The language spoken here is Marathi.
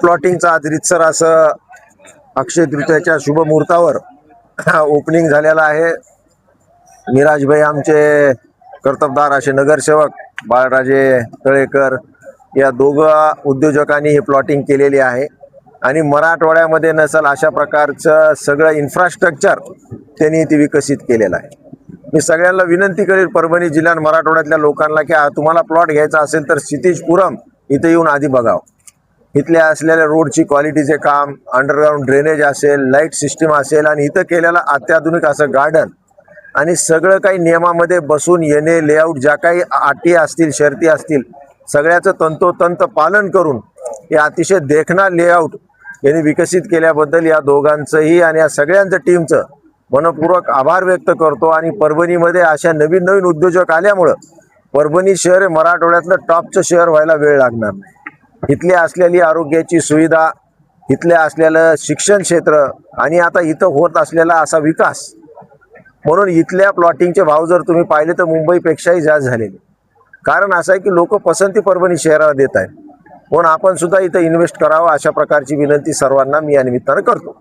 प्लॉटिंगचा आज रितसर असं अक्षय तृतीयेच्या शुभ मुहूर्तावर ओपनिंग झालेला आहे। मिराजभाई आमचे कर्तबदार असे नगरसेवक बाळराजे तळेकर या दोघं उद्योजकांनी हे प्लॉटिंग केलेली आहे आणि मराठवाड्यामध्ये नसल अशा प्रकारचं सगळं इन्फ्रास्ट्रक्चर त्यांनी ती विकसित केलेलं आहे। मी सगळ्यांना विनंती करेल परभणी जिल्ह्यात मराठवाड्यातल्या लोकांना की तुम्हाला प्लॉट घ्यायचा असेल तर क्षितिजपुरम इथे येऊन आधी बघावं। इथल्या असलेल्या रोडची क्वालिटीचे काम, अंडरग्राऊंड ड्रेनेज असेल, लाईट सिस्टीम असेल आणि इथं केलेलं अत्याधुनिक असं गार्डन आणि सगळं काही नियमामध्ये बसून येणे, लेआउट ज्या काही अटी असतील, शर्ती असतील सगळ्याचं तंतोतंत पालन करून हे अतिशय देखणा लेआउट यांनी विकसित केल्याबद्दल या दोघांचंही आणि या सगळ्यांचं टीमचं मनपूर्वक आभार व्यक्त करतो। आणि परभणीमध्ये अशा नवीन नवीन उद्योजक आल्यामुळं परभणी शहर हे मराठवाड्यातलं टॉपचं शहर व्हायला वेळ लागणार नाही। इथली असलेली आरोग्याची सुविधा, इथले असलेलं शिक्षण क्षेत्र आणि आता इथं होत असलेला असा विकास, म्हणून इथल्या प्लॉटिंगचे भाव जर तुम्ही पाहिले तर मुंबईपेक्षाही जास्त झालेले। कारण असं आहे की लोक पसंती परभणी शहराला देत आहेत, म्हणून आपण सुद्धा इथं इन्व्हेस्ट करावं अशा प्रकारची विनंती सर्वांना मी या निमित्तानं करतो।